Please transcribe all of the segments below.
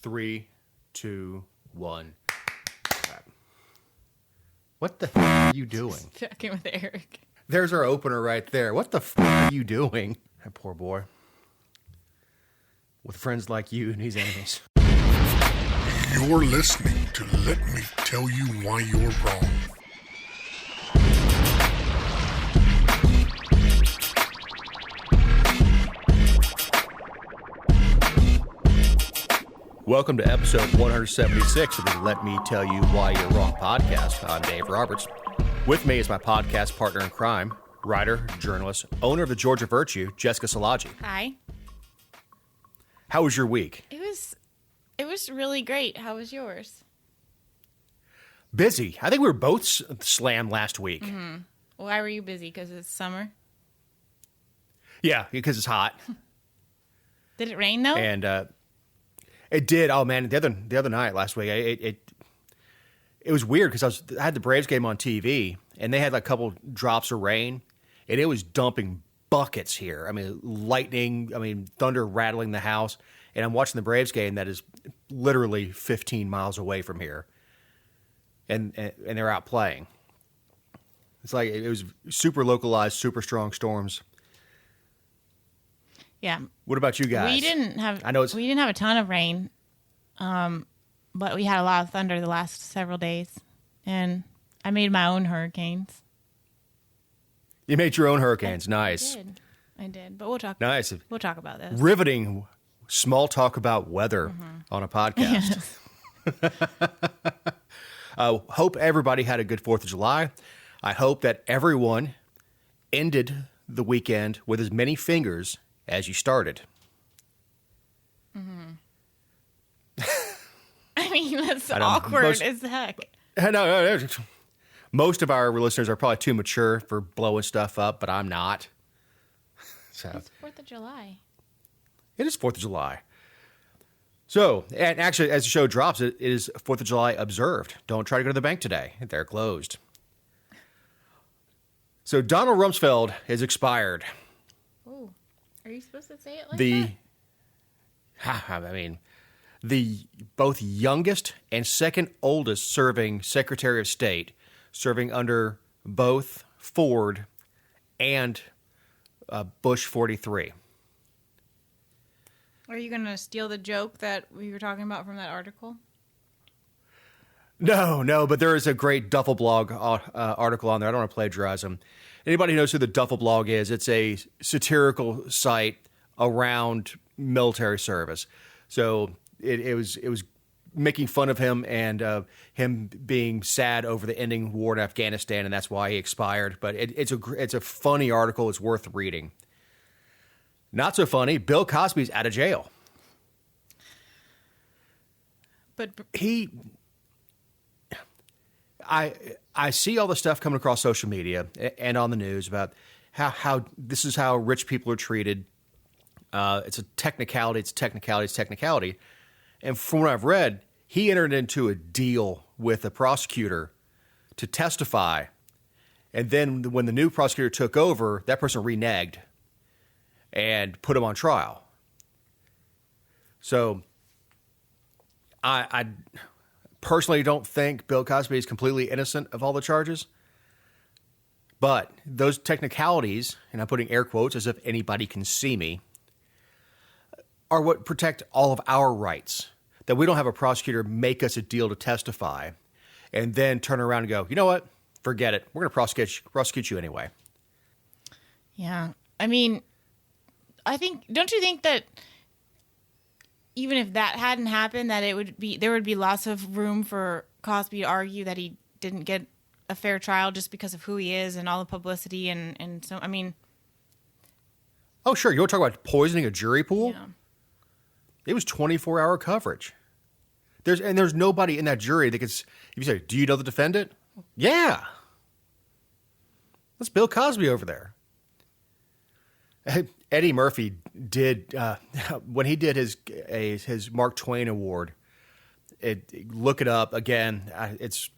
3, 2, 1. What the f*** are you doing? Checking with Eric. There's our opener right there. What the f*** are you doing? That poor boy. With friends like you and his enemies. You're listening to Let Me Tell You Why You're Wrong. Welcome to episode 176 of the Let Me Tell You Why You're Wrong podcast. I'm Dave Roberts. With me is my podcast partner in crime, writer, journalist, owner of the Georgia Virtue, Jessica Szilagyi. Hi. How was your week? It was really great. How was yours? Busy. I think we were both slammed last week. Mm-hmm. Why were you busy? Because it's summer? Yeah, because it's hot. Did it rain, though? And it did. Oh, man, the other night last week, it was weird because I had the Braves game on TV, and they had like a couple drops of rain, and it was dumping buckets here. I mean, lightning, thunder rattling the house. And I'm watching the Braves game that is literally 15 miles away from here. And they're out playing. It's like it was super localized, super strong storms. Yeah. What about you guys? We didn't have a ton of rain, but we had a lot of thunder the last several days. And I made my own hurricanes. You made your own hurricanes. Nice. I did. But we'll talk. Nice. We'll talk about this. Riveting small talk about weather on a podcast. Hope everybody had a good 4th of July. I hope that everyone ended the weekend with as many fingers as you started. I mean, that's awkward as heck. No. Most of our listeners are probably too mature for blowing stuff up, but I'm not. So It's 4th of July. It is 4th of July. So, and actually, as the show drops, it is 4th of July observed. Don't try to go to the bank today. They're closed. So, Donald Rumsfeld is expired. Oh, are you supposed to say it like that? The both youngest and second oldest serving Secretary of State, serving under both Ford and Bush 43. Are you going to steal the joke that we were talking about from that article? No, but there is a great Duffel Blog article on there. I don't want to plagiarize them. Anybody who knows who the Duffel Blog is, it's a satirical site around military service. So it was making fun of him and him being sad over the ending war in Afghanistan, and that's why he expired. But it's a funny article. It's worth reading. Not so funny. Bill Cosby's out of jail. But I see all the stuff coming across social media and on the news about how this is how rich people are treated. It's a technicality. It's technicality. And from what I've read, he entered into a deal with a prosecutor to testify. And then when the new prosecutor took over, that person reneged and put him on trial. So I personally don't think Bill Cosby is completely innocent of all the charges. But those technicalities, and I'm putting air quotes as if anybody can see me, are what protect all of our rights. That we don't have a prosecutor make us a deal to testify and then turn around and go, you know what? Forget it. We're going to prosecute you anyway. Yeah. Don't you think that even if that hadn't happened, that there would be lots of room for Cosby to argue that he didn't get a fair trial just because of who he is and all the publicity and so, Oh, sure. You want to talk about poisoning a jury pool? Yeah. It was 24-hour coverage. There's nobody in that jury that if you say, do you know the defendant? Yeah. That's Bill Cosby over there. Eddie Murphy did, when he did his Mark Twain Award, look it up. Again, it's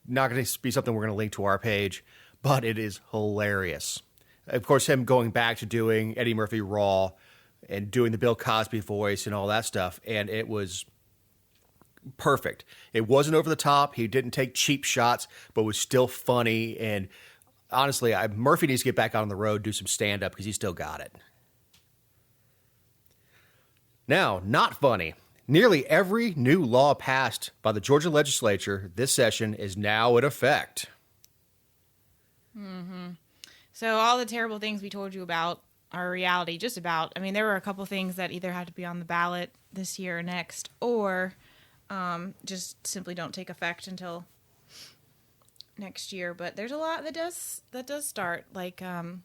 not going to be something we're going to link to our page, but it is hilarious. Of course, him going back to doing Eddie Murphy Raw and doing the Bill Cosby voice and all that stuff, and it was perfect. It wasn't over the top. He didn't take cheap shots, but was still funny. And honestly, Murphy needs to get back out on the road, do some stand-up, because he still got it. Now, not funny. Nearly every new law passed by the Georgia legislature this session is now in effect. So all the terrible things we told you about are reality, just about. I mean, there were a couple things that either had to be on the ballot this year or next, or just simply don't take effect until next year. But there's a lot that does start, like, well,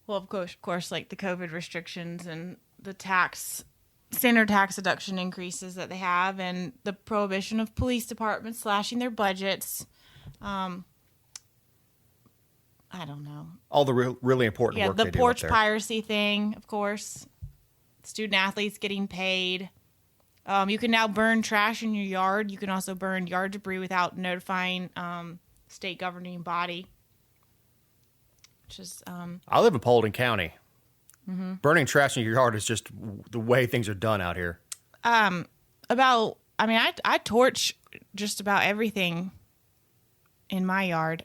of course, like the COVID restrictions and the standard tax deduction increases that they have, and the prohibition of police departments slashing their budgets. I don't know. All the really important work they do. Yeah, the porch piracy thing, of course. Student athletes getting paid. You can now burn trash in your yard. You can also burn yard debris without notifying state governing body. Which is I live in Paulding County. Burning trash in your yard is just the way things are done out here. I torch just about everything in my yard,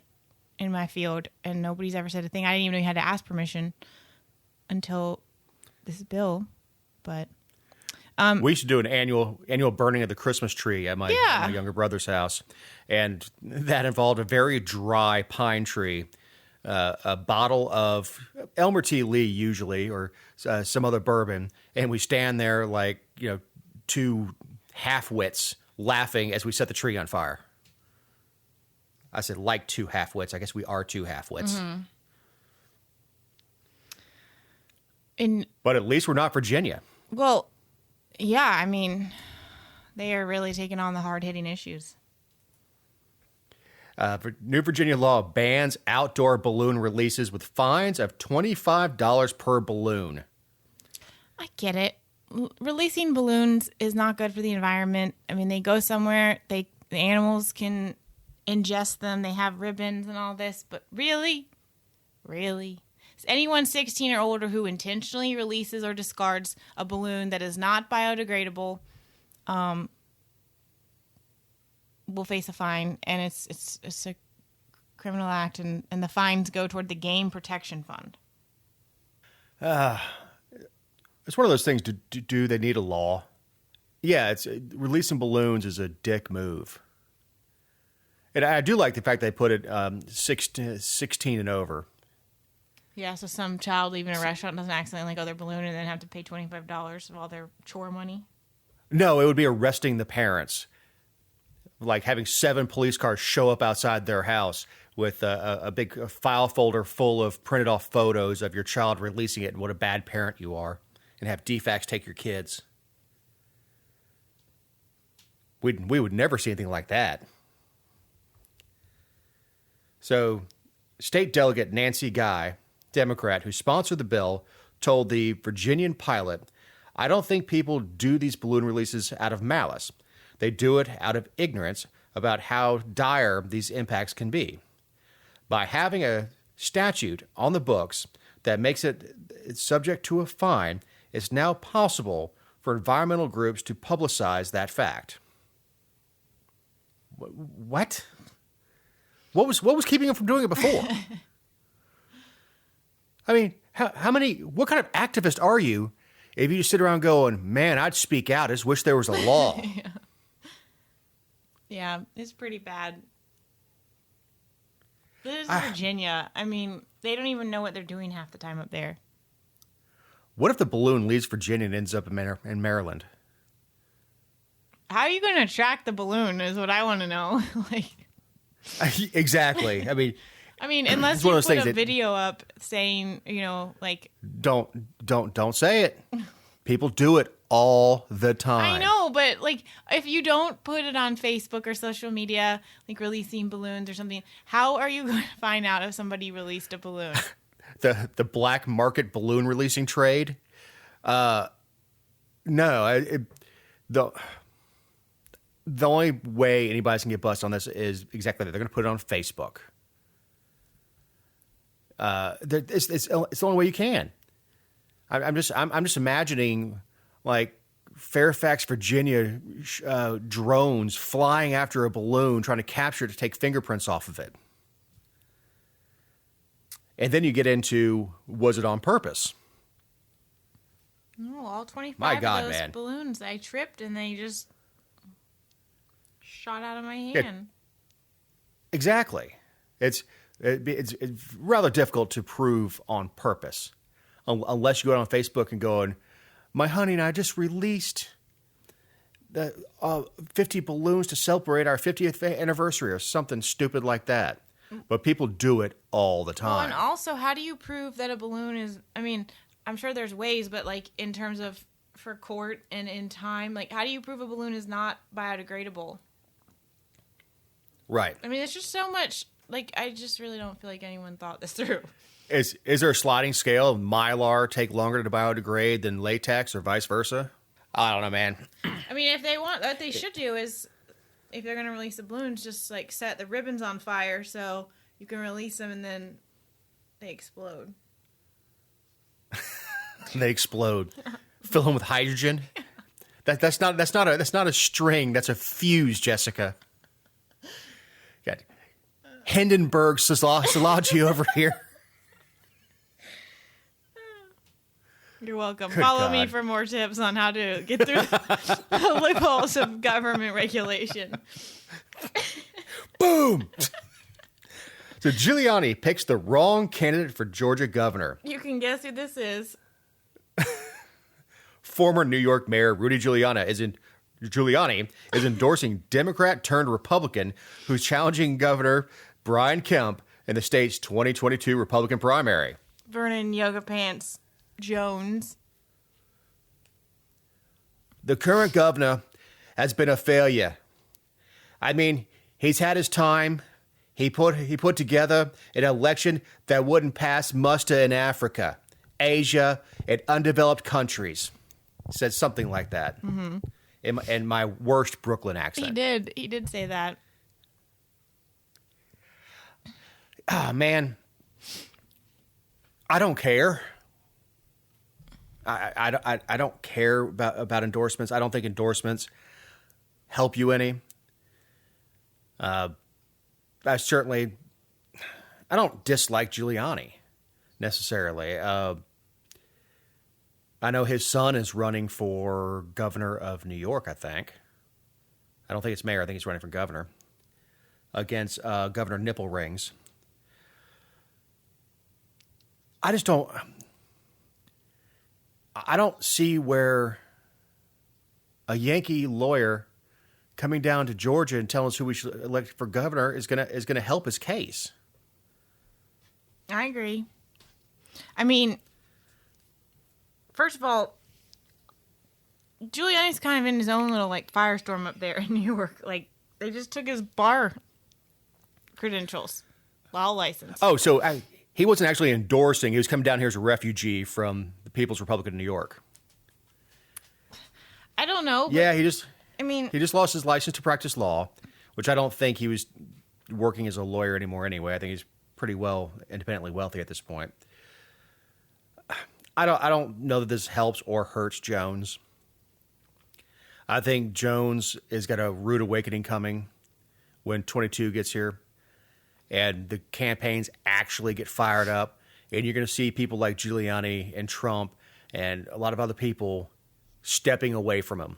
in my field, and nobody's ever said a thing. I didn't even know you had to ask permission until this bill. But we used to do an annual burning of the Christmas tree at my younger brother's house, and that involved a very dry pine tree, a bottle of Elmer T. Lee usually, or some other bourbon, and we stand there like two half-wits laughing as we set the tree on fire. I said like two half-wits. I guess we are two half-wits. But at least we're not Virginia. Well, yeah, I mean, they are really taking on the hard-hitting issues. New Virginia law bans outdoor balloon releases with fines of $25 per balloon. I get it. Releasing balloons is not good for the environment. I mean, they go somewhere, the animals can ingest them, they have ribbons and all this, but really? Is anyone 16 or older who intentionally releases or discards a balloon that is not biodegradable will face a fine, and it's a criminal act, and the fines go toward the Game Protection Fund. It's one of those things. Do they need a law? Yeah, it's releasing balloons is a dick move. And I do like the fact they put it 16 and over. Yeah, so some child leaving a restaurant doesn't accidentally go their balloon and then have to pay $25 of all their chore money. No, it would be arresting the parents. Like having 7 police cars show up outside their house with a big file folder full of printed off photos of your child releasing it and what a bad parent you are, and have DFACS take your kids. We would never see anything like that. So, State Delegate Nancy Guy, Democrat, who sponsored the bill, told the Virginian Pilot, "I don't think people do these balloon releases out of malice. They do it out of ignorance about how dire these impacts can be. By having a statute on the books that makes it subject to a fine, it's now possible for environmental groups to publicize that fact." What? What was keeping him from doing it before? I mean, what kind of activist are you if you just sit around going, man, I'd speak out. I just wish there was a law. Yeah, it's pretty bad. This is Virginia. I mean, they don't even know what they're doing half the time up there. What if the balloon leaves Virginia and ends up in Maryland? How are you going to track the balloon is what I want to know. Exactly. I mean, unless you put a video up saying, like... Don't say it. People do it all the time. I know, but, if you don't put it on Facebook or social media, like releasing balloons or something, how are you going to find out if somebody released a balloon? The black market balloon releasing trade? No. The only way anybody's going to get busted on this is exactly that. They're going to put it on Facebook. It's the only way you can. I'm just imagining, like, Fairfax, Virginia drones flying after a balloon, trying to capture it to take fingerprints off of it. And then you get into, was it on purpose? No, all 25 My God, of those man. balloons, I tripped and they just shot out of my hand. Exactly. It's rather difficult to prove on purpose, unless you go on Facebook and go, my honey and I just released the 50 balloons to celebrate our 50th anniversary or something stupid like that. But people do it all the time. Well, and also, how do you prove that a balloon is, I mean, I'm sure there's ways, but like in terms of for court and in time, like how do you prove a balloon is not biodegradable? Right. I mean, it's just so much, like, I just really don't feel like anyone thought this through. Is there a sliding scale? Mylar take longer to biodegrade than latex or vice versa? I don't know, man. I mean, if they want, what they should do is, if they're going to release the balloons, just like set the ribbons on fire so you can release them and then they explode. They explode. Fill them with hydrogen. That's not a string. That's a fuse, Jessica. Got Hindenburg Sociology over here. You're welcome. Good Follow God. me for more tips on how to get through the loopholes of government regulation. Boom. So Giuliani picks the wrong candidate for Georgia governor. You can guess who this is. Former New York Mayor Rudy Giuliani is endorsing Democrat turned Republican who's challenging Governor Brian Kemp in the state's 2022 Republican primary. Vernon Yoga Pants Jones. The current governor has been a failure. I mean, he's had his time. He put together an election that wouldn't pass muster in Africa, Asia, and undeveloped countries. Said something like that. Mm-hmm. In my worst Brooklyn accent. He did say that. Ah, man. I don't care. I don't care about endorsements. I don't think endorsements help you any. I don't dislike Giuliani necessarily. I know his son is running for governor of New York, I think. I don't think it's mayor. I think he's running for governor against Governor Nipple Rings. I don't see where a Yankee lawyer coming down to Georgia and telling us who we should elect for governor is gonna help his case. I agree. I mean, first of all, Giuliani's kind of in his own little like firestorm up there in New York. Like they just took his bar credentials, law license. Oh, so he wasn't actually endorsing. He was coming down here as a refugee from the People's Republic of New York. I don't know. Yeah, he just lost his license to practice law, which I don't think he was working as a lawyer anymore anyway. I think he's pretty well independently wealthy at this point. I don't know that this helps or hurts Jones. I think Jones has got a rude awakening coming when 22 gets here and the campaigns actually get fired up, and you're going to see people like Giuliani and Trump and a lot of other people stepping away from him.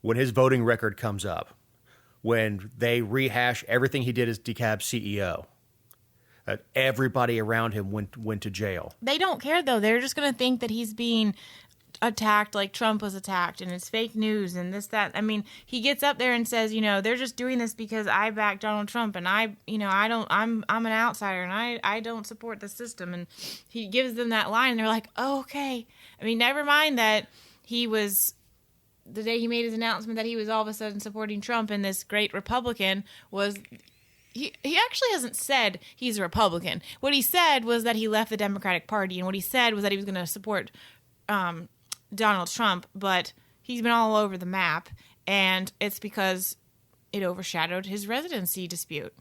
When his voting record comes up, when they rehash everything he did as DeKalb CEO, everybody around him went to jail. They don't care, though. They're just going to think that he's being attacked like Trump was attacked, and it's fake news and this, that. I mean, he gets up there and says, they're just doing this because I back Donald Trump and I'm an outsider and I don't support the system. And he gives them that line and they're like, oh, okay. I mean, never mind that he was, the day he made his announcement that he was all of a sudden supporting Trump and this great Republican was, he actually hasn't said he's a Republican. What he said was that he left the Democratic Party, and what he said was that he was going to support Donald Trump, but he's been all over the map, and it's because it overshadowed his residency dispute.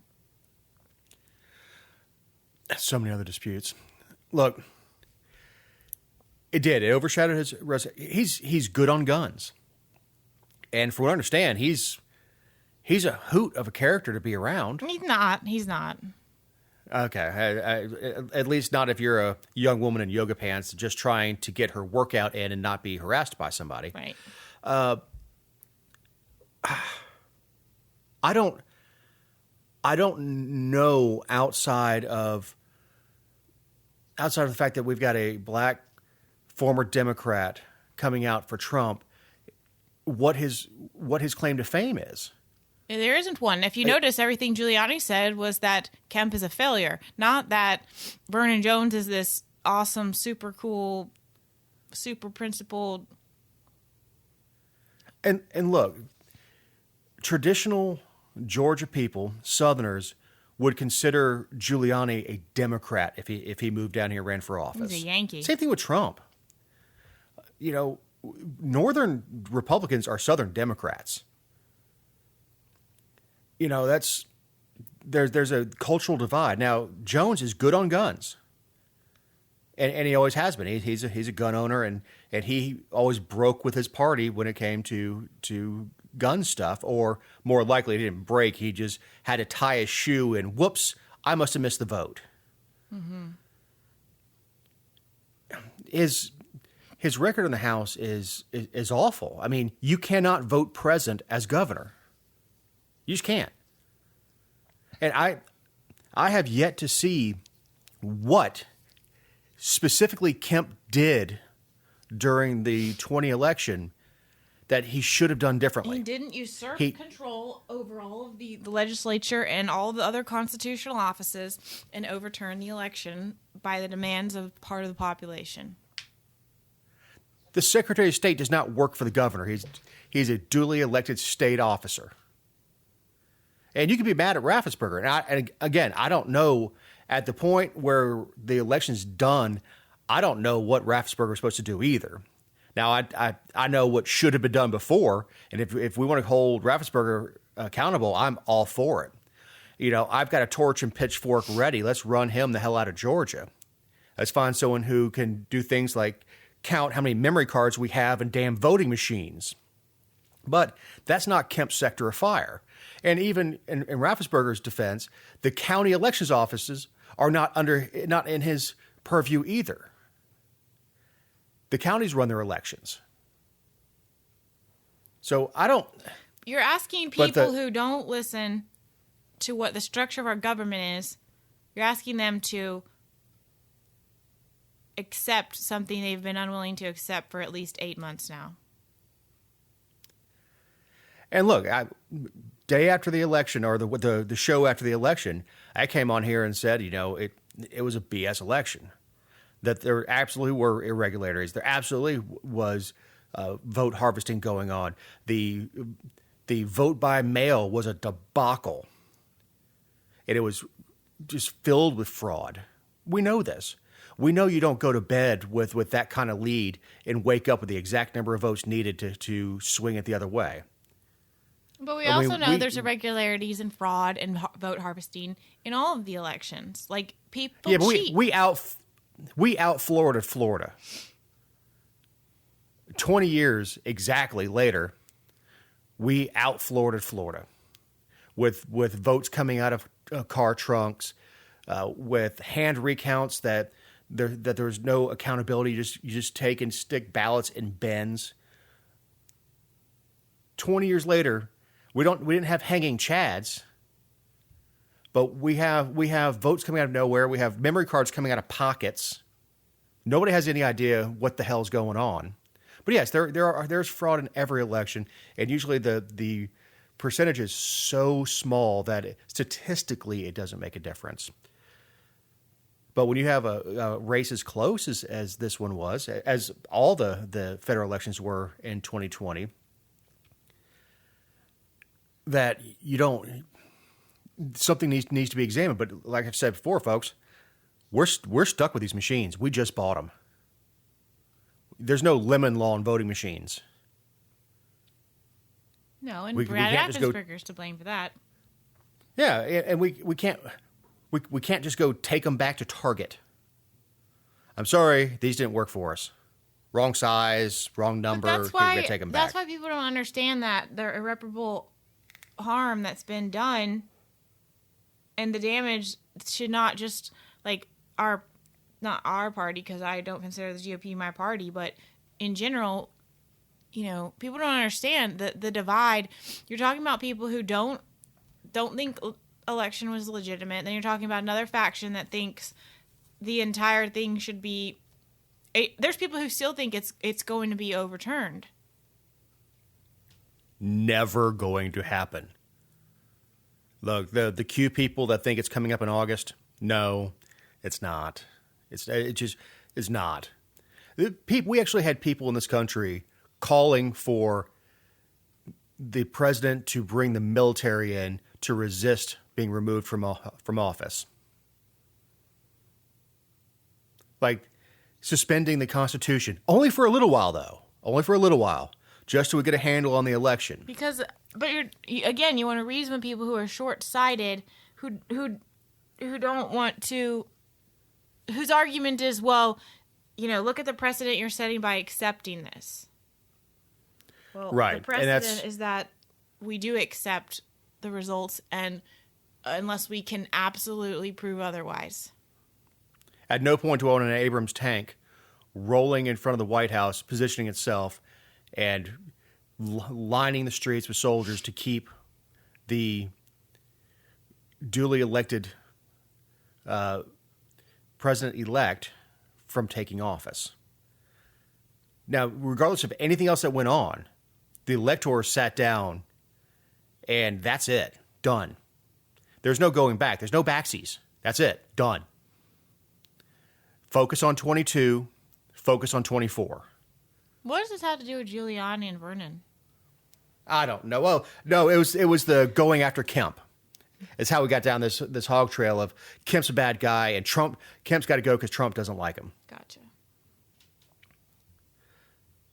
So many other disputes. Look, It did. It overshadowed his he's good on guns. And from what I understand, he's a hoot of a character to be around. He's not. Okay. At least not if you're a young woman in yoga pants just trying to get her workout in and not be harassed by somebody. Right. I don't know outside of the fact that we've got a black former Democrat coming out for Trump, what his claim to fame is. There isn't one. If you notice, everything Giuliani said was that Kemp is a failure, not that Vernon Jones is this awesome, super cool, super principled. And look, traditional Georgia people, Southerners, would consider Giuliani a Democrat if he moved down here and ran for office. He's a Yankee. Same thing with Trump. You know, Northern Republicans are Southern Democrats. You know, there's a cultural divide. Now, Jones is good on guns, and he always has been. He's a gun owner, and he always broke with his party when it came to gun stuff, or more likely, he didn't break. He just had to tie a shoe, and whoops, I must have missed the vote. Mm-hmm. His record in the House is awful. I mean, you cannot vote present as governor. You just can't. And I have yet to see what specifically Kemp did during the 2020 election that he should have done differently. He didn't usurp control over all of the legislature and all the other constitutional offices and overturn the election by the demands of part of the population. The Secretary of State does not work for the governor. He's a duly elected state officer. And you can be mad at Raffensperger. And again, I don't know, at the point where the election's done, I don't know what Raffensperger was supposed to do either. Now, I know what should have been done before, and if we want to hold Raffensperger accountable, I'm all for it. You know, I've got a torch and pitchfork ready. Let's run him the hell out of Georgia. Let's find someone who can do things like count how many memory cards we have in damn voting machines. But that's not Kemp's sector of fire. And even in Raffensperger's defense, the county elections offices are not in his purview either. The counties run their elections. So I don't... You're asking people who don't listen to what the structure of our government is, you're asking them to accept something they've been unwilling to accept for at least 8 months now. And look, day after the election, or the show after the election, I came on here and said, you know, it was a BS election. That there absolutely were irregularities. There absolutely was vote harvesting going on. The vote by mail was a debacle. And it was just filled with fraud. We know this. We know you don't go to bed with that kind of lead and wake up with the exact number of votes needed to swing it the other way. But we also know there's irregularities and fraud and vote harvesting in all of the elections. Like, people cheat. We out Florida. 20 years exactly later, we out Florida with votes coming out of car trunks, with hand recounts that there was no accountability. You just take and stick ballots in bins. 20 years later, we didn't have hanging chads, but we have votes coming out of nowhere. We have memory cards coming out of pockets. Nobody has any idea what the hell's going on. But yes, there's fraud in every election, and usually the percentage is so small that statistically it doesn't make a difference. But when you have a race as close as this one was, as all the federal elections were in 2020, that something needs to be examined. But like I've said before, folks, we're stuck with these machines. We just bought them. There's no lemon law on voting machines. No, and Brad Raffensperger's to blame for that. Yeah, and we can't just go take them back to Target. I'm sorry, these didn't work for us. wrong size, wrong number. That's we're gonna take them back. That's why people don't understand that the irreparable harm that's been done and the damage should not just like not our party, because I don't consider the GOP my party, but in general, people don't understand the divide. You're talking about people who don't think election was legitimate. Then you're talking about another faction that thinks the entire thing should be. There's people who still think it's going to be overturned. Never going to happen. Look, the Q people that think it's coming up in August, no, it's not. It just is not. We actually had people in this country calling for the president to bring the military in to resist being removed from office. Like suspending the Constitution. Only for a little while, though. Only for a little while. Just so we get a handle on the election. But you want to reason with people who are short-sighted, who don't want to, whose argument is, well, look at the precedent you're setting by accepting this. Well, right. The precedent is that we do accept the results, and unless we can absolutely prove otherwise. At no point do I want an Abrams tank rolling in front of the White House, positioning itself, and lining the streets with soldiers to keep the duly elected president-elect from taking office. Now, regardless of anything else that went on, the electors sat down, and that's it. Done. There's no going back. There's no backsies. That's it. Done. Focus on 22. Focus on 24. What does this have to do with Giuliani and Vernon? I don't know. Well, no, it was the going after Kemp. It's how we got down this hog trail of Kemp's a bad guy and Kemp's got to go because Trump doesn't like him. Gotcha.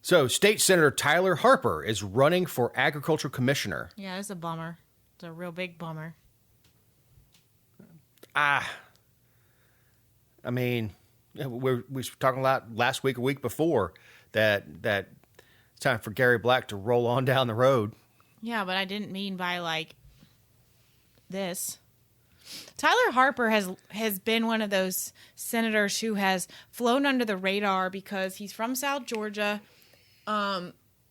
So, State Senator Tyler Harper is running for agriculture commissioner. Yeah, it's a bummer. It's a real big bummer. I mean, we were talking a lot last week, a week before, that it's time for Gary Black to roll on down the road. Yeah, but I didn't mean by this. Tyler Harper has been one of those senators who has flown under the radar because he's from South Georgia.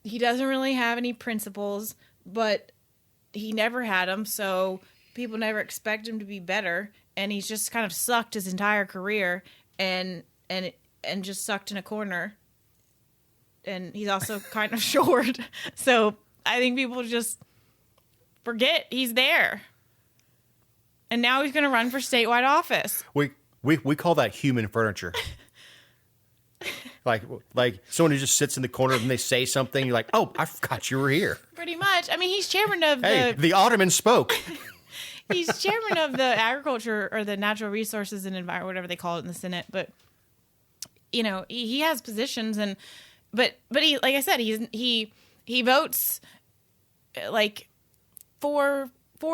He doesn't really have any principles, but he never had them, so people never expect him to be better. And he's just kind of sucked his entire career and just sucked in a corner. And he's also kind of short. So I think people just forget he's there. And now he's going to run for statewide office. We call that human furniture. like someone who just sits in the corner and they say something, you're like, oh, I forgot you were here. Pretty much. I mean, he's chairman of the Ottoman spoke. He's chairman of the agriculture or the natural resources and environment, whatever they call it in the Senate. But he has positions, but he, like I said, he votes for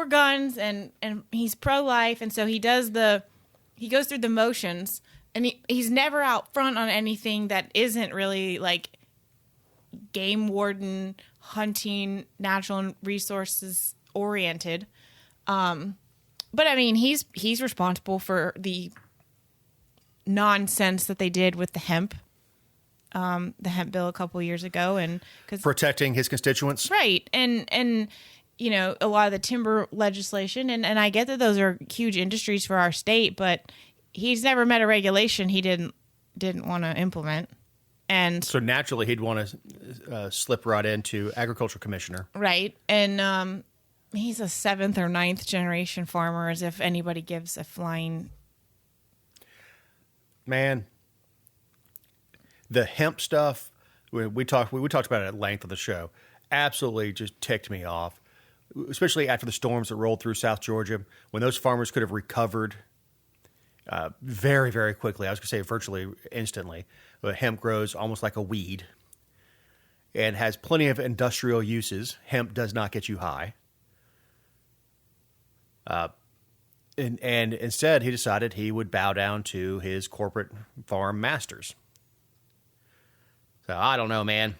guns and he's pro-life, and so he goes through the motions, and he's never out front on anything that isn't really game warden, hunting, natural resources oriented. But I mean, he's responsible for the nonsense that they did with the hemp bill a couple years ago, and cause, protecting his constituents, right? And a lot of the timber legislation, and I get that those are huge industries for our state, but he's never met a regulation he didn't want to implement, and so naturally he'd want to slip right into agriculture commissioner, right? And he's a 7th or 9th generation farmer, as if anybody gives a flying. Man, the hemp stuff, we talked about it at length on the show, absolutely just ticked me off, especially after the storms that rolled through South Georgia, when those farmers could have recovered very, very quickly. I was going to say virtually instantly. But hemp grows almost like a weed and has plenty of industrial uses. Hemp does not get you high. And instead, he decided he would bow down to his corporate farm masters. So I don't know, man.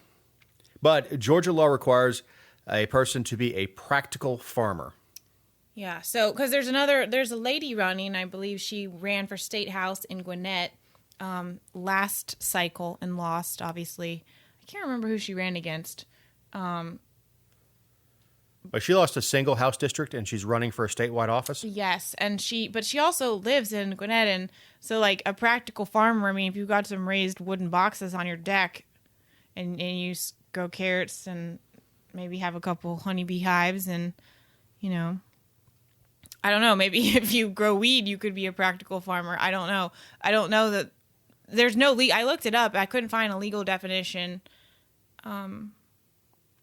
But Georgia law requires a person to be a practical farmer. Yeah. So, because there's a lady running, I believe she ran for state house in Gwinnett last cycle and lost, obviously. I can't remember who she ran against. But she lost a single House district, and she's running for a statewide office? Yes, but she also lives in Gwinnett, and so, like, a practical farmer, I mean, if you've got some raised wooden boxes on your deck and you grow carrots and maybe have a couple honeybee hives and, you know, I don't know, maybe if you grow weed, you could be a practical farmer. I don't know. I don't know that there's no I looked it up. I couldn't find a legal definition.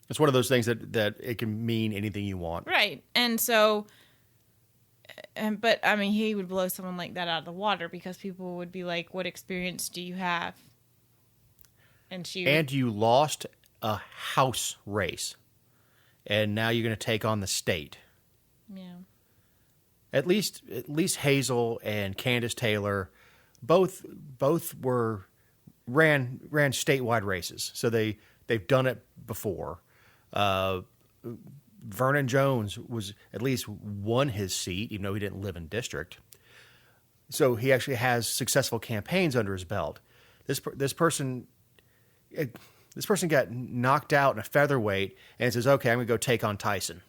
It's one of those things that it can mean anything you want. Right. And so, but I mean, he would blow someone like that out of the water because people would be like, what experience do you have? And you lost a House race. And now you're going to take on the state. Yeah. At least Hazel and Candace Taylor both ran statewide races. So they've done it before. Vernon Jones was at least won his seat, even though he didn't live in district. So he actually has successful campaigns under his belt. This person got knocked out in a featherweight and says, "Okay, I'm going to go take on Tyson."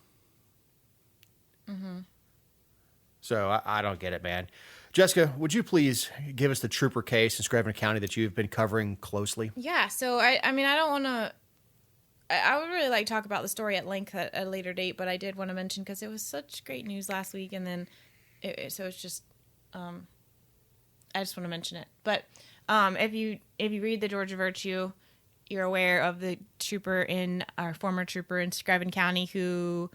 Mm-hmm. So I don't get it, man. Jessica, would you please give us the trooper case in Screven County that you've been covering closely? Yeah. So I mean, I don't want to. I would really like to talk about the story at length at a later date, but I did want to mention because it was such great news last week, and then so it's just I just want to mention it. But if you read the Georgia Virtue, you're aware of the former trooper in Screven County who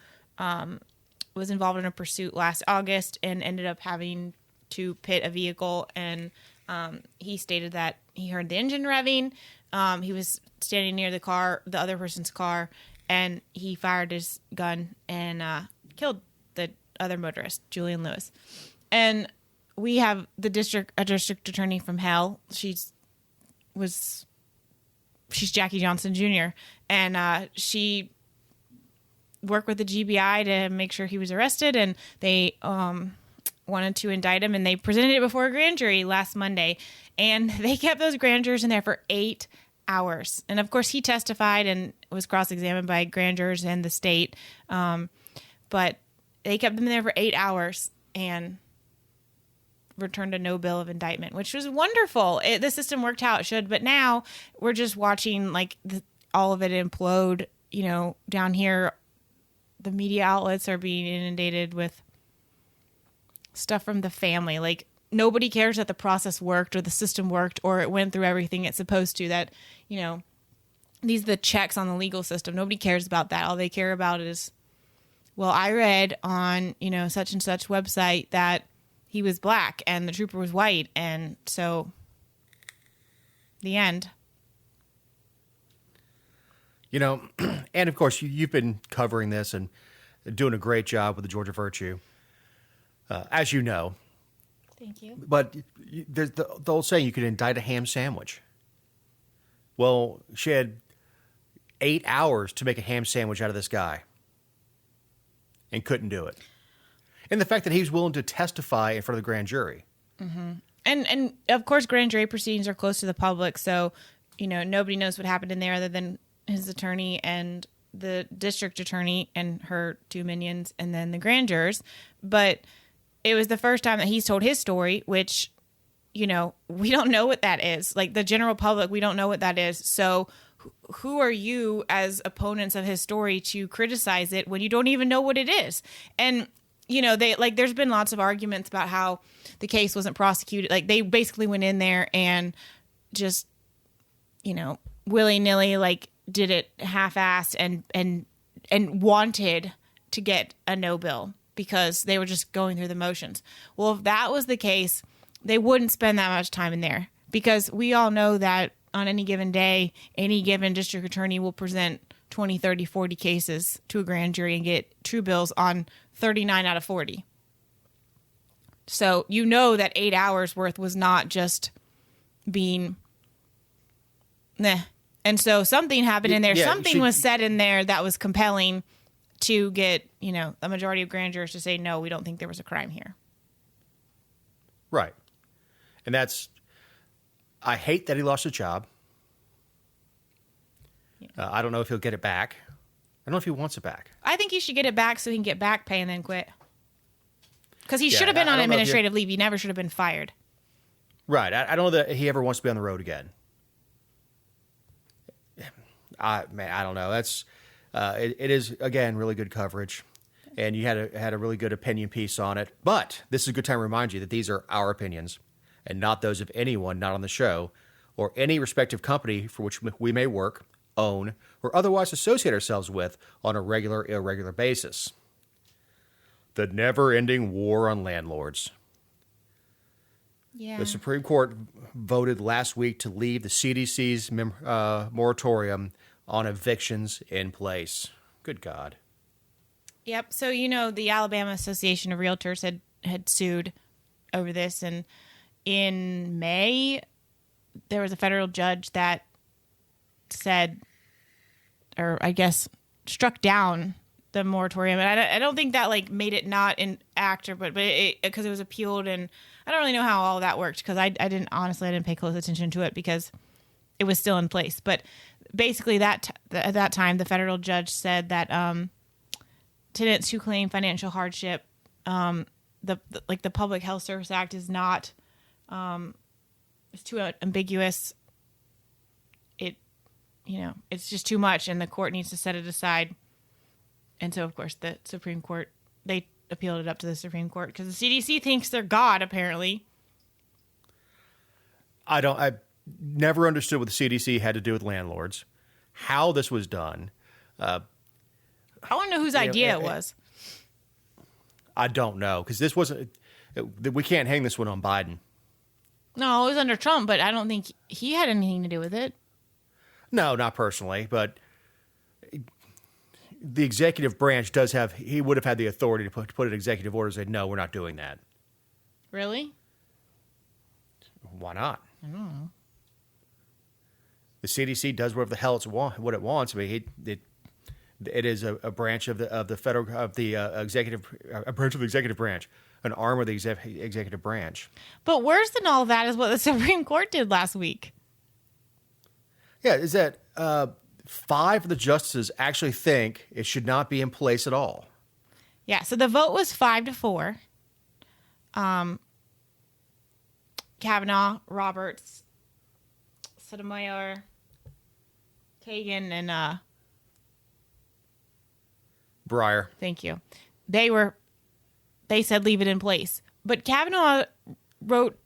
was involved in a pursuit last August and ended up having to pit a vehicle, and he stated that he heard the engine revving. He was standing near the other person's car, and he fired his gun and killed the other motorist, Julian Lewis. And we have a district attorney from hell. She's Jackie Johnson Jr. And she worked with the GBI to make sure he was arrested, and they wanted to indict him, and they presented it before a grand jury last Monday, and they kept those grand jurors in there for 8 hours. And of course he testified and was cross-examined by grand jurors and the state. But they kept them there for 8 hours and returned a no bill of indictment, which was wonderful. The system worked how it should, but now we're just watching like all of it implode. You know, down here, the media outlets are being inundated with stuff from the family. Like, nobody cares that the process worked or the system worked or it went through everything it's supposed to. That, you know, these are the checks on the legal system. Nobody cares about that. All they care about is, well, I read on, you know, such and such website that he was black and the trooper was white. And so the end. You know, and of course, you've been covering this and doing a great job with the Georgia Virtue, as you know. Thank you. But there's the old saying, you could indict a ham sandwich. Well, she had 8 hours to make a ham sandwich out of this guy and couldn't do it. And the fact that he was willing to testify in front of the grand jury. Mm-hmm. And of course, grand jury proceedings are close to the public, so, you know, nobody knows what happened in there other than his attorney and the district attorney and her two minions and then the grand jurors. But it was the first time that he's told his story, which, you know, we don't know what that is. Like, the general public, we don't know what that is. So who are you as opponents of his story to criticize it when you don't even know what it is? And, you know, there's been lots of arguments about how the case wasn't prosecuted. Like, they basically went in there and just, you know, willy-nilly, like, did it half-assed and wanted to get a no bill because they were just going through the motions. Well, if that was the case, they wouldn't spend that much time in there, because we all know that on any given day, any given district attorney will present 20, 30, 40 cases to a grand jury and get true bills on 39 out of 40. So you know that 8 hours worth was not just being, And so something happened in there. Yeah, Something was said in there that was compelling to get, a majority of grand jurors to say, no, we don't think there was a crime here. Right. And I hate that he lost his job. Yeah. I don't know if he'll get it back. I don't know if he wants it back. I think he should get it back so he can get back pay and then quit. Because he should have been on administrative leave. He never should have been fired. Right. I don't know that he ever wants to be on the road again. I don't know. That's it is, again, really good coverage. And you had a really good opinion piece on it. But this is a good time to remind you that these are our opinions and not those of anyone not on the show or any respective company for which we may work, own, or otherwise associate ourselves with on a regular, irregular basis. The never-ending war on landlords. Yeah. The Supreme Court voted last week to leave the CDC's moratorium on evictions in place. Good God. Yep. So, the Alabama Association of Realtors had sued over this. And in May, there was a federal judge that said, or I guess struck down the moratorium. And I don't think that made it not in act, but because it was appealed. And I don't really know how all that worked because I didn't pay close attention to it because it was still in place. But basically at that time, the federal judge said that tenants who claim financial hardship, the Public Health Service Act is not, it's too ambiguous. It's just too much, and the court needs to set it aside. And so, of course, the Supreme Court, they appealed it up to the Supreme Court because the CDC thinks they're God, apparently. I never understood what the CDC had to do with landlords, how this was done. I want to know whose idea it was. I don't know, because this wasn't, we can't hang this one on Biden. No, it was under Trump, but I don't think he had anything to do with it. No, not personally, but the executive branch he would have had the authority to put an executive order and say, no, we're not doing that. Really? Why not? I don't know. The CDC does whatever the hell what it wants. I mean, it is a branch of the federal executive, a branch of the executive branch, an arm of the executive branch. But worse than all that is what the Supreme Court did last week. Yeah, is that 5 of the justices actually think it should not be in place at all. Yeah, so the vote was 5-4. Kavanaugh, Roberts, Sotomayor, Kagan, and Breyer. Thank you. They said leave it in place. But Kavanaugh wrote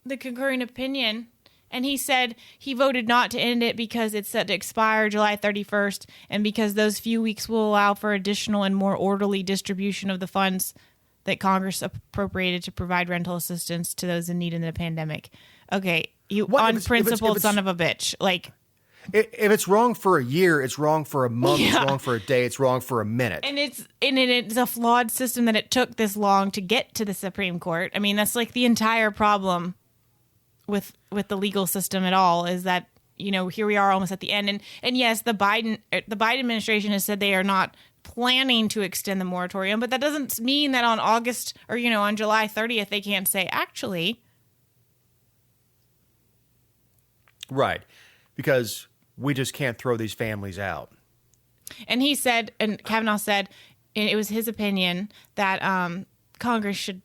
the concurring opinion, and he said he voted not to end it because it's set to expire July 31st and because those few weeks will allow for additional and more orderly distribution of the funds that Congress appropriated to provide rental assistance to those in need in the pandemic. Okay, you unprincipled son of a bitch. If it's wrong for a year, it's wrong for a month, It's wrong for a day, it's wrong for a minute. And it's a flawed system that it took this long to get to the Supreme Court. I mean, that's the entire problem with the legal system at all is that, here we are almost at the end. And yes, the Biden administration has said they are not planning to extend the moratorium, but that doesn't mean that on August or, on July 30th, they can't say, actually. Right. Because we just can't throw these families out. And he said, and Kavanaugh said, and it was his opinion that Congress should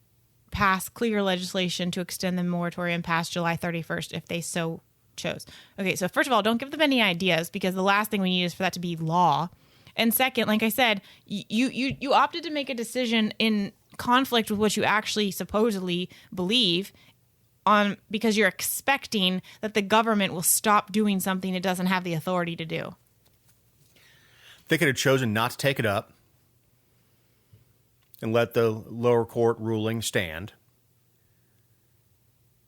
pass clear legislation to extend the moratorium past July 31st if they so chose. Okay, so first of all, don't give them any ideas because the last thing we need is for that to be law. And second, like I said, you opted to make a decision in conflict with what you actually supposedly believe because you're expecting that the government will stop doing something it doesn't have the authority to do. They could have chosen not to take it up and let the lower court ruling stand.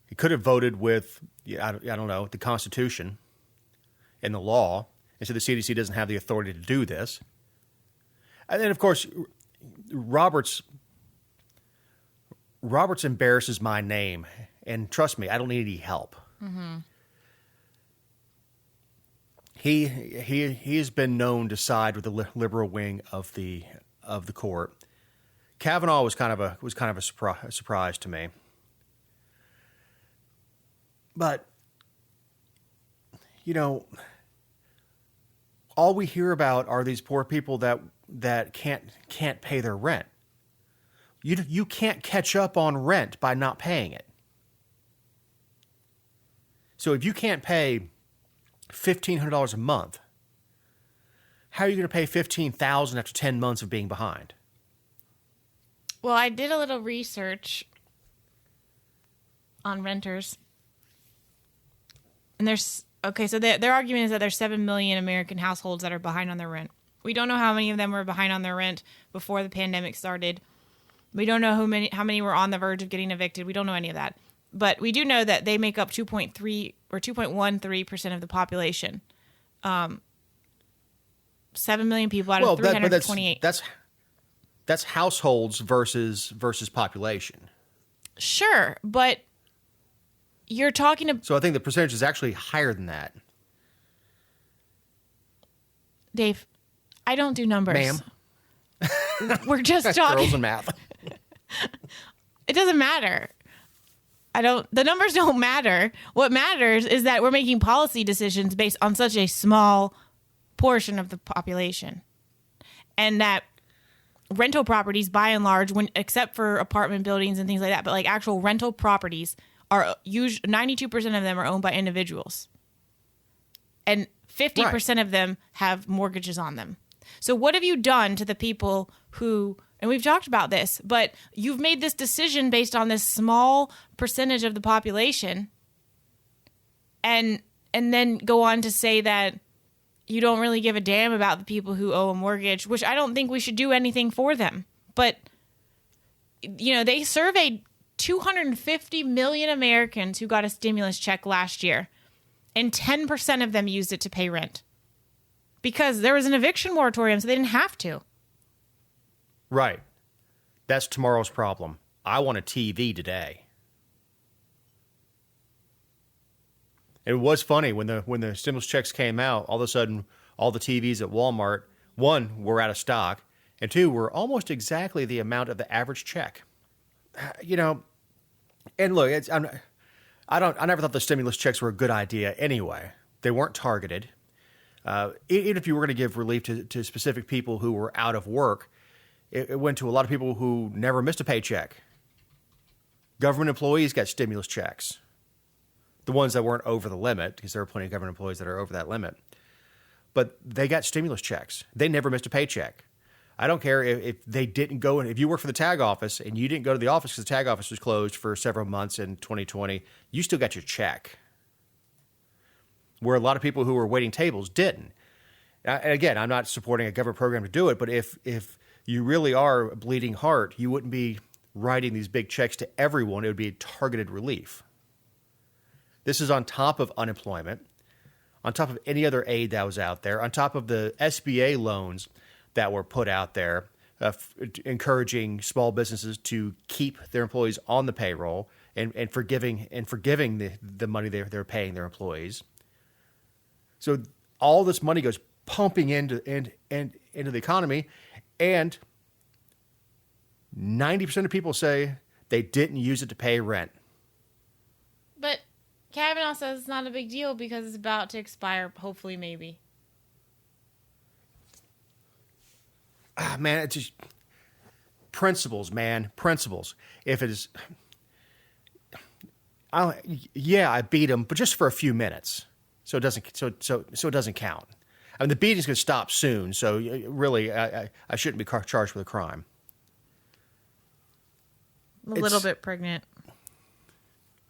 He could have voted with, I don't know, the Constitution and the law, and so the CDC doesn't have the authority to do this. And then, of course, Roberts embarrasses my name. And trust me, I don't need any help. Mm-hmm. He has been known to side with the liberal wing of the court. Kavanaugh was kind of a surprise to me. But all we hear about are these poor people that can't pay their rent. You can't catch up on rent by not paying it. So if you can't pay $1,500 a month, how are you going to pay $15,000 after 10 months of being behind? Well, I did a little research on renters. And so their argument is that there's 7 million American households that are behind on their rent. We don't know how many of them were behind on their rent before the pandemic started. We don't know how many were on the verge of getting evicted. We don't know any of that. But we do know that they make up 2.3 or 2.13% of the population. 7 million people out of 328. That's households versus population. Sure, but you're talking about... So I think the percentage is actually higher than that. Dave, I don't do numbers. Ma'am. We're just talking... Girls in math. It doesn't matter. The numbers don't matter. What matters is that we're making policy decisions based on such a small portion of the population. And that rental properties, by and large, except for apartment buildings and things like that, but like actual rental properties are 92% of them are owned by individuals. And 50% of them have mortgages on them. So what have you done to the people who, and we've talked about this, but you've made this decision based on this small percentage of the population and then go on to say that you don't really give a damn about the people who owe a mortgage, which I don't think we should do anything for them. But, they surveyed 250 million Americans who got a stimulus check last year, and 10% of them used it to pay rent because there was an eviction moratorium, so they didn't have to. Right. That's tomorrow's problem. I want a TV today. It was funny when the stimulus checks came out, all of a sudden, all the TVs at Walmart, one, were out of stock, and two, were almost exactly the amount of the average check. And look, I never thought the stimulus checks were a good idea anyway. They weren't targeted. Even if you were going to give relief to specific people who were out of work, it went to a lot of people who never missed a paycheck. Government employees got stimulus checks. The ones that weren't over the limit, because there are plenty of government employees that are over that limit. But they got stimulus checks. They never missed a paycheck. I don't care if they didn't go in. If you work for the tag office and you didn't go to the office because the tag office was closed for several months in 2020, you still got your check. Where a lot of people who were waiting tables didn't. And again, I'm not supporting a government program to do it, but if you really are a bleeding heart, you wouldn't be writing these big checks to everyone. It would be targeted relief. This is on top of unemployment, on top of any other aid that was out there, on top of the SBA loans that were put out there, encouraging small businesses to keep their employees on the payroll and forgiving the money they're paying their employees. So all this money goes pumping into the economy, and 90% of people say they didn't use it to pay rent. But Kavanaugh says it's not a big deal because it's about to expire, hopefully, maybe. Man, it's just principles, man. Principles. If it is... I beat him, but just for a few minutes. So it doesn't count. I mean, the beating's going to stop soon, so really, I shouldn't be charged with a crime. A little bit pregnant.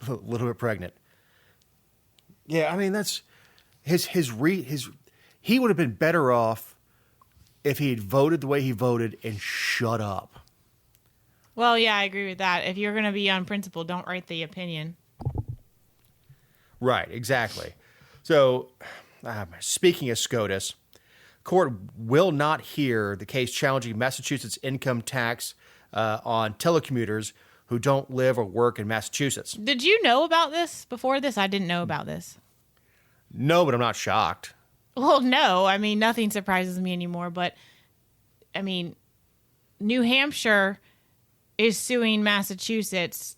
A little bit pregnant. Yeah, I mean, that's he would have been better off if he had voted the way he voted and shut up. Well, yeah, I agree with that. If you're going to be on principle, don't write the opinion. Right, exactly. So, speaking of SCOTUS, court will not hear the case challenging Massachusetts income tax on telecommuters who don't live or work in Massachusetts. Did you know about this before this? I didn't know about this. No, but I'm not shocked. Well, no, I mean, nothing surprises me anymore, but I mean, New Hampshire is suing Massachusetts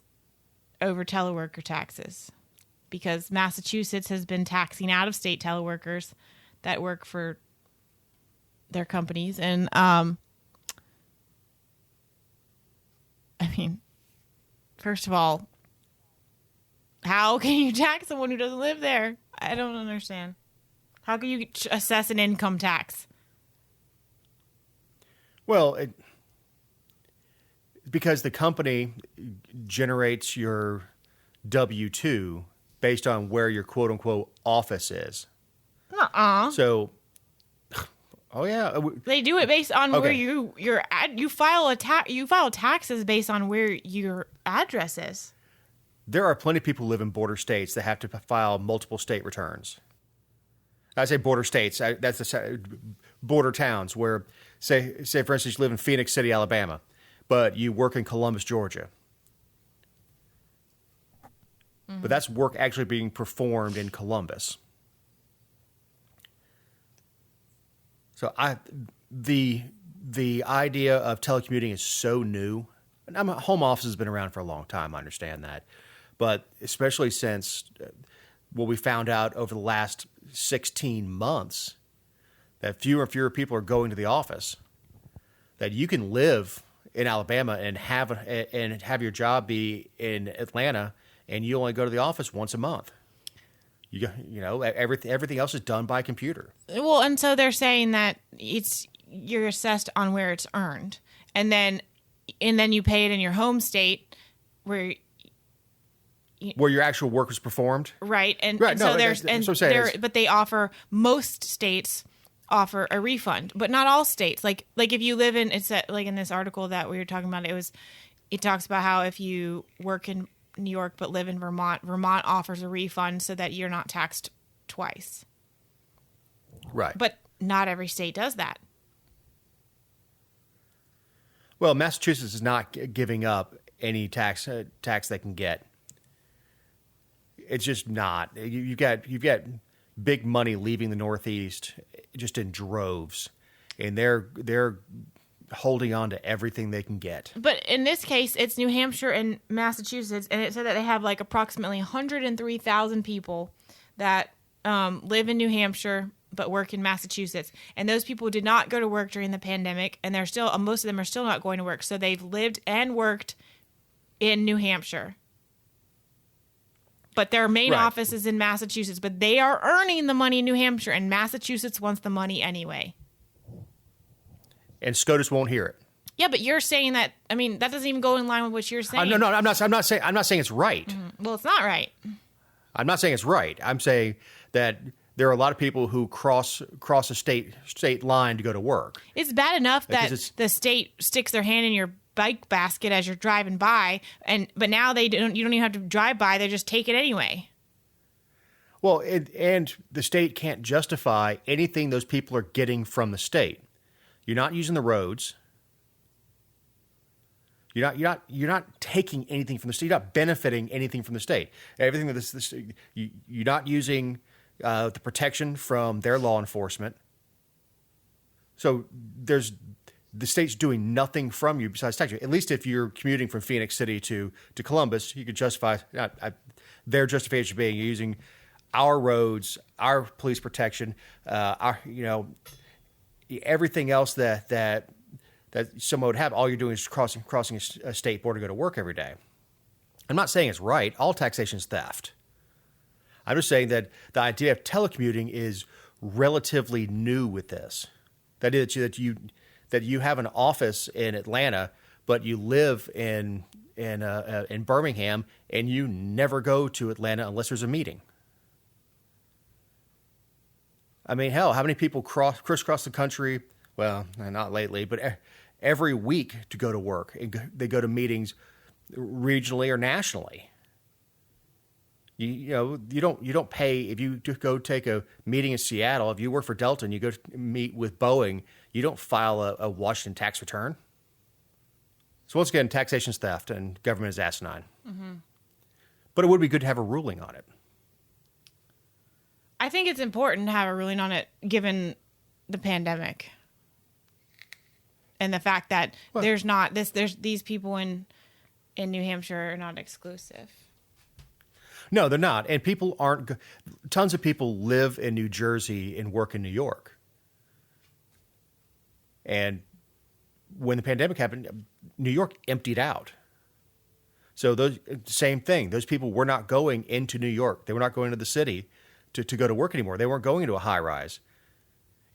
over teleworker taxes because Massachusetts has been taxing out-of-state teleworkers that work for their companies. And, I mean, first of all, how can you tax someone who doesn't live there? I don't understand. How can you assess an income tax? Well, because the company generates your W-2 based on where your quote-unquote office is. So, oh yeah, they do it based on where Okay. you file taxes based on where your address is. there are plenty of people who live in border states that have to file multiple state returns. I say border states. That's the border towns where, say for instance, you live in Phoenix City, Alabama, but you work in Columbus, Georgia. But that's work actually being performed in Columbus. So the idea of telecommuting is so new. And home office has been around for a long time. I understand that, but especially since what we found out over the last 16 months, that fewer and fewer people are going to the office. That you can live in Alabama and have your job be in Atlanta, and you only go to the office once a month. You know, everything else is done by computer. Well, and so they're saying that you're assessed on where it's earned, and then you pay it in your home state where Where your actual work was performed. right, and Right, so no, there's that's what I'm saying is- but they offer most states offer a refund, but not all states. Like if you live in like in this article that we were talking about, it talks about how if you work in New York but live in Vermont offers a refund so that you're not taxed twice. Right. But not every state does that. Well, Massachusetts is not giving up any tax they can get. It's just not. You've got big money leaving the Northeast just in droves, and they're holding on to everything they can get. But in this case, it's New Hampshire and Massachusetts, and it said that they have like approximately 103,000 people that live in New Hampshire but work in Massachusetts. And those people did not go to work during the pandemic, and they're still most of them are still not going to work. So they've lived and worked in New Hampshire. But their main Right. office is in Massachusetts, but they are earning the money in New Hampshire, and Massachusetts wants the money anyway. And SCOTUS won't hear it. Yeah, but you're saying that. I mean, that doesn't even go in line with what you're saying. No, I'm not saying it's right. Well, it's not right. I'm not saying it's right. I'm saying that there are a lot of people who cross a state line to go to work. It's bad enough that Because the state sticks their hand in your bike basket as you're driving by, but now you don't even have to drive by; they just take it anyway. Well, and the state can't justify anything those people are getting from the state. You're not using the roads. You're not taking anything from the state. You're not benefiting anything from the state. Everything that you're not using the protection from their law enforcement. So the state's doing nothing from you besides tax you. At least if you're commuting from Phoenix City to Columbus, you could justify their justification being using our roads, our police protection, everything else that someone would have. All you're doing is crossing a state border to go to work every day. I'm not saying it's right. All taxation is theft. I'm just saying that the idea of telecommuting is relatively new with this. That is that you have an office in Atlanta, but you live in Birmingham, and you never go to Atlanta unless there's a meeting. I mean, hell, how many people crisscross the country? Well, not lately, but every week to go to work. They go to meetings regionally or nationally. You don't pay if you go take a meeting in Seattle. If you work for Delta and you go to meet with Boeing, you don't file a Washington tax return. So once again, taxation is theft and government is asinine. Mm-hmm. But it would be good to have a ruling on it. I think it's important to have a ruling on it given the pandemic and the fact that there's these people in New Hampshire are not exclusive. No, they're not. And people aren't. Tons of people live in New Jersey and work in New York. And when the pandemic happened, New York emptied out. So same thing. Those people were not going into New York. They were not going to the city to go to work anymore. They weren't going into a high rise.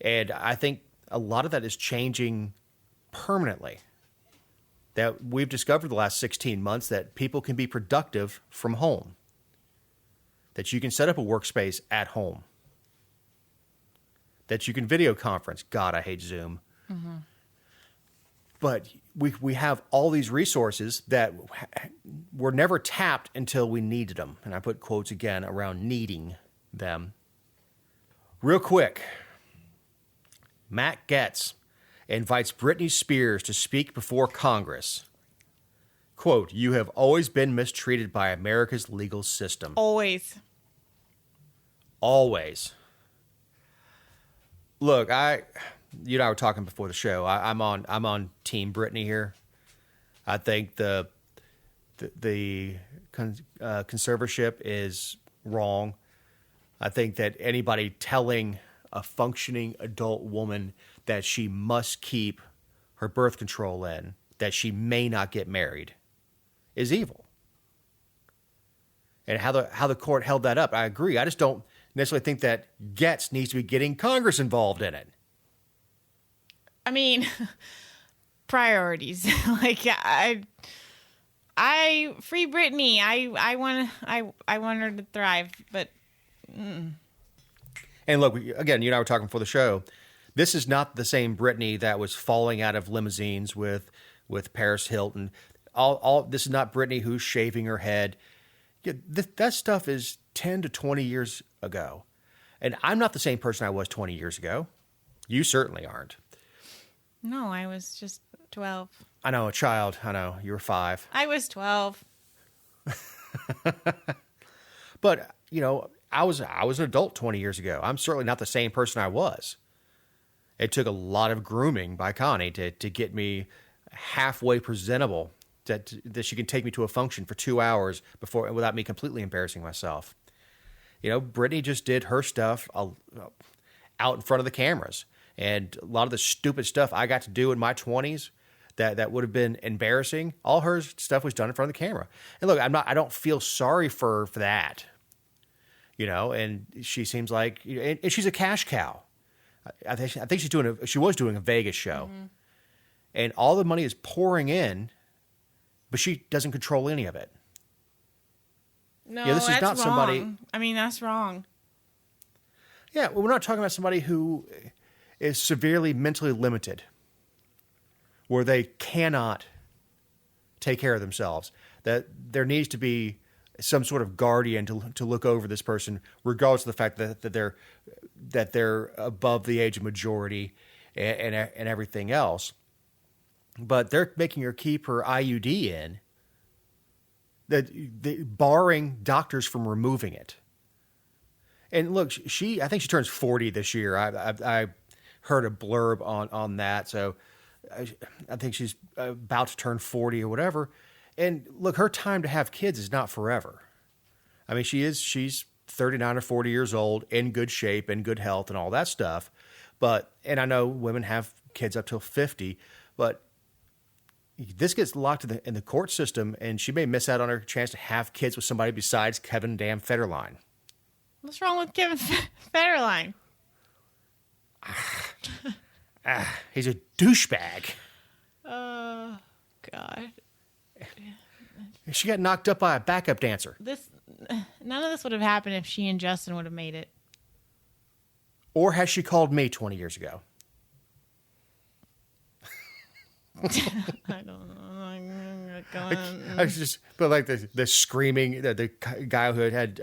And I think a lot of that is changing permanently. That we've discovered the last 16 months that people can be productive from home. That you can set up a workspace at home. That you can video conference. God, I hate Zoom. Mm-hmm. But we have all these resources that were never tapped until we needed them. And I put quotes again around needing them. Real quick, Matt Gaetz invites Britney Spears to speak before Congress. Quote, "You have always been mistreated by America's legal system." Always. Always. Look, you and I were talking before the show. I'm on Team Britney here. I think the conservatorship is wrong. I think that anybody telling a functioning adult woman that she must keep her birth control in, that she may not get married, is evil. And how the court held that up, I agree. I just don't necessarily think that Gaetz needs to be getting Congress involved in it. I mean, priorities. Like I free Britney. I want her to thrive, but. Mm. And look, again, you and I were talking before the show. This is not the same Britney that was falling out of limousines with Paris Hilton. All this is not Britney who's shaving her head. That stuff is 10 to 20 years ago. And I'm not the same person I was 20 years ago. You certainly aren't. No, I was just 12. I know, a child. I know, you were 5. I was 12. But, I was an adult 20 years ago. I'm certainly not the same person I was. It took a lot of grooming by Connie to get me halfway presentable, that she can take me to a function for 2 hours without me completely embarrassing myself. Britney just did her stuff out in front of the cameras. And a lot of the stupid stuff I got to do in my 20s that would have been embarrassing, all her stuff was done in front of the camera. And look, I don't feel sorry for that. And she seems like, and she's a cash cow. I think she was doing a Vegas show. Mm-hmm. And all the money is pouring in, but she doesn't control any of it. No, this that's is not wrong. Somebody. I mean, that's wrong. Yeah, well, we're not talking about somebody who is severely mentally limited, where they cannot take care of themselves. That there needs to be some sort of guardian to look over this person, regardless of the fact that they're above the age of majority and everything else. But they're making her keep her IUD in, barring doctors from removing it. And look, I think she turns 40 this year. I heard a blurb on that, so I think she's about to turn 40 or whatever. And look, her time to have kids is not forever. I mean, she's 39 or 40 years old, in good shape, in good health, and all that stuff. And I know women have kids up till 50, but this gets locked in the court system, and she may miss out on her chance to have kids with somebody besides Kevin damn Federline. What's wrong with Kevin Federline? He's a douchebag. Oh, God. She got knocked up by a backup dancer. None of this would have happened if she and Justin would have made it. Or has she called me 20 years ago? I don't know. I just but like the screaming, the guy who had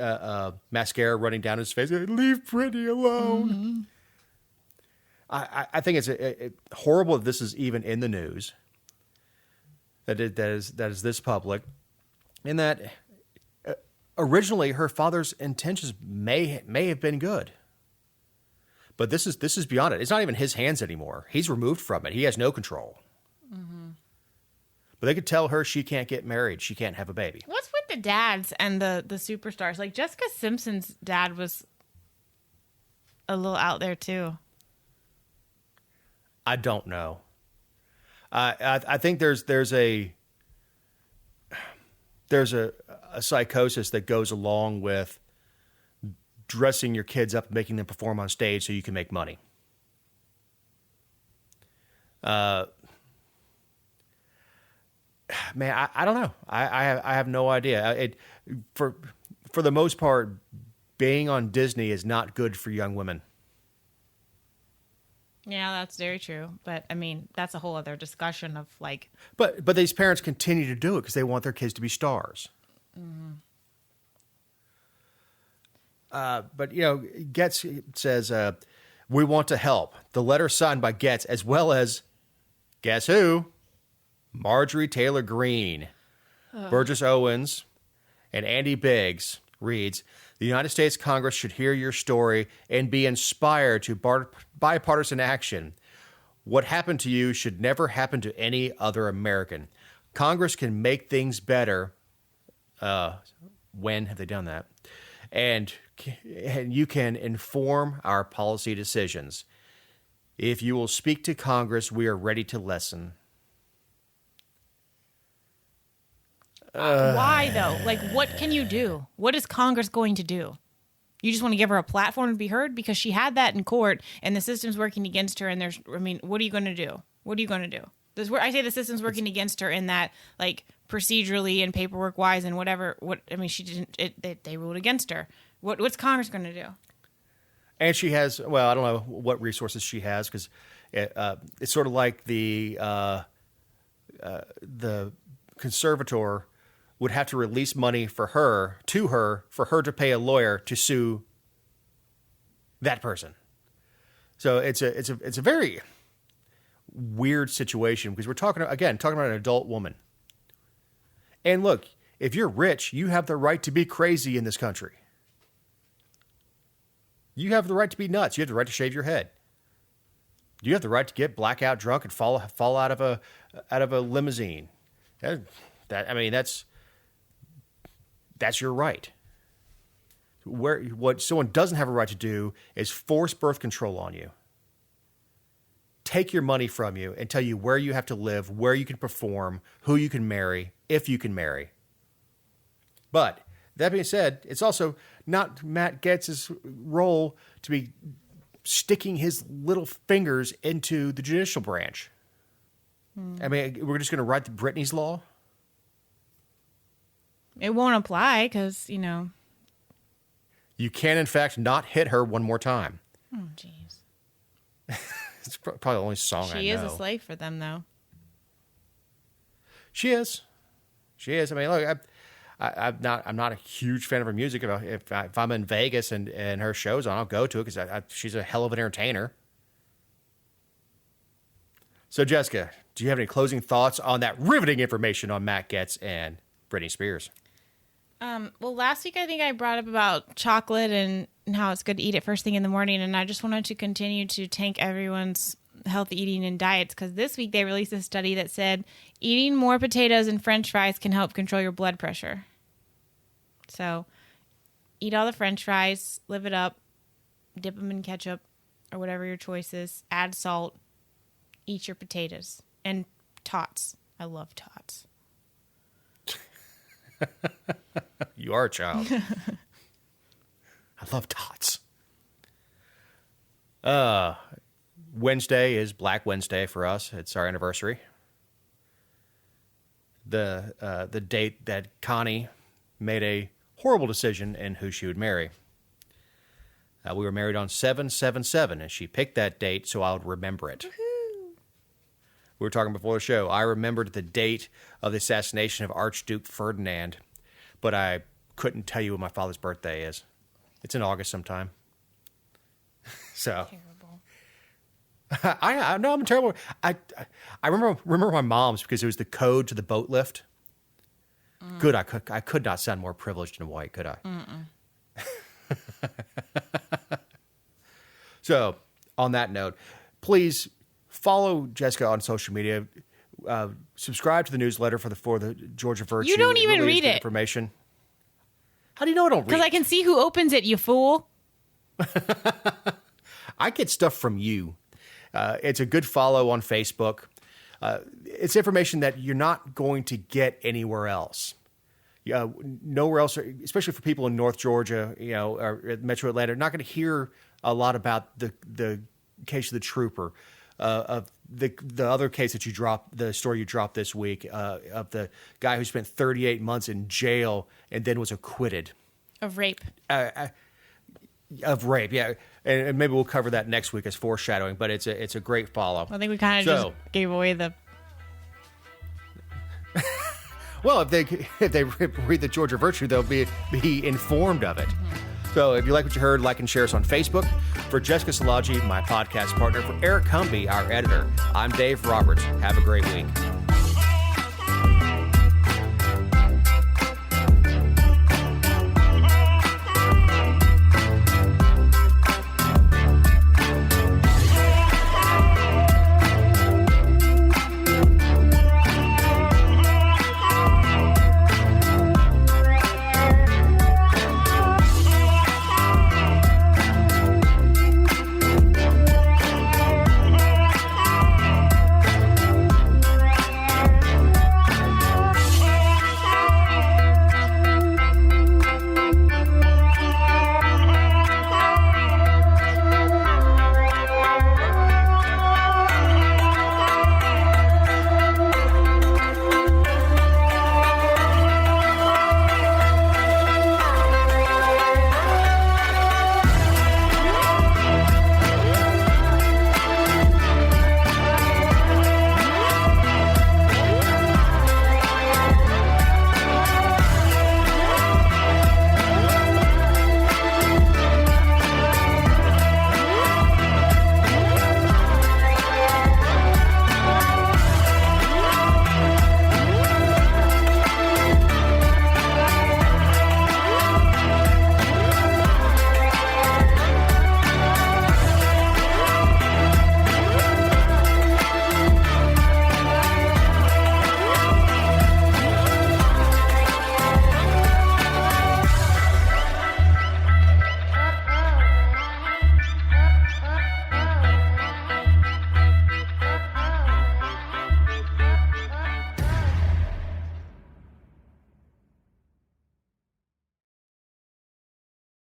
mascara running down his face. Leave Britney alone. Mm-hmm. I think it's horrible that this is even in the news. That is this public, and that originally her father's intentions may have been good. But this is beyond it. It's not even his hands anymore. He's removed from it. He has no control. Mm-hmm. But they could tell her she can't get married. She can't have a baby. What's with the dads and the superstars? Like Jessica Simpson's dad was a little out there too. I don't know. I think there's a psychosis that goes along with dressing your kids up, making them perform on stage so you can make money. Man, I don't know. I have no idea. For the most part, being on Disney is not good for young women. Yeah, that's very true. But I mean, that's a whole other discussion of like. But these parents continue to do it because they want their kids to be stars. Mm-hmm. But, Getz says, we want to help. The letter signed by Getz, as well as, guess who? Marjorie Taylor Greene, Burgess Owens, and Andy Biggs reads, the United States Congress should hear your story and be inspired to bipartisan action. What happened to you should never happen to any other American. Congress can make things better. When have they done that? And you can inform our policy decisions. If you will speak to Congress, we are ready to listen. Why, though? Like, what can you do? What is Congress going to do? You just want to give her a platform to be heard? Because she had that in court, and the system's working against her, and what are you going to do? What are you going to do? I say the system's working against her in that, like, procedurally and paperwork-wise and whatever. She didn't. They ruled against her. What's Congress going to do? And she has, I don't know what resources she has, because it's sort of like the conservator would have to release money for her to pay a lawyer to sue that person. So it's a very weird situation, because we're talking about an adult woman. And look, if you're rich, you have the right to be crazy in this country. You have the right to be nuts. You have the right to shave your head. You have the right to get blackout drunk and fall out of a limousine. That's your right. What someone doesn't have a right to do is force birth control on you, take your money from you, and tell you where you have to live, where you can perform, who you can marry, if you can marry. But that being said, it's also not Matt Gaetz's role to be sticking his little fingers into the judicial branch. We're just going to write the Britney's law? It won't apply because, You can, in fact, not hit her one more time. Oh, jeez. It's probably the only song I know. She is a slave for them, though. She is. Look, I'm not a huge fan of her music. If I'm in Vegas and her show's on, I'll go to it because she's a hell of an entertainer. So, Jessica, do you have any closing thoughts on that riveting information on Matt Gaetz and Britney Spears? Well, last week I think I brought up about chocolate and how it's good to eat it first thing in the morning, and I just wanted to continue to tank everyone's healthy eating and diets, because this week they released a study that said eating more potatoes and French fries can help control your blood pressure. So eat all the French fries, live it up, dip them in ketchup or whatever your choice is, add salt, eat your potatoes, and tots. I love tots. You are a child. I love tots. Wednesday is Black Wednesday for us. It's our anniversary. The date that Connie made a horrible decision in who she would marry. We were married on 7/7/7, and she picked that date so I would remember it. Woo-hoo. We were talking before the show. I remembered the date of the assassination of Archduke Ferdinand, but I couldn't tell you when my father's birthday is. It's in August sometime. So Terrible. I know I'm terrible. I remember my mom's because it was the code to the boat lift. Good, I could not sound more privileged and white, could I? So, on that note, please follow Jessica on social media. Subscribe to the newsletter for the Georgia Virtue. You don't even read it. Information. How do you know I don't read it? Because I can see who opens it, you fool. I get stuff from you. It's a good follow on Facebook. It's information that you're not going to get anywhere else. Nowhere else, especially for people in North Georgia, or Metro Atlanta, are not going to hear a lot about the case of the trooper, of the other case that you dropped, the story you dropped this week, of the guy who spent 38 months in jail and then was acquitted Of rape. Of rape, yeah, and maybe we'll cover that next week as foreshadowing. But it's a great follow. I think we kind of just gave away the. Well, if they read the Georgia Virtue, they'll be informed of it. So if you like what you heard, like and share us on Facebook. For Jessica Szilagyi, my podcast partner, for Eric Cumby, our editor, I'm Dave Roberts. Have a great week.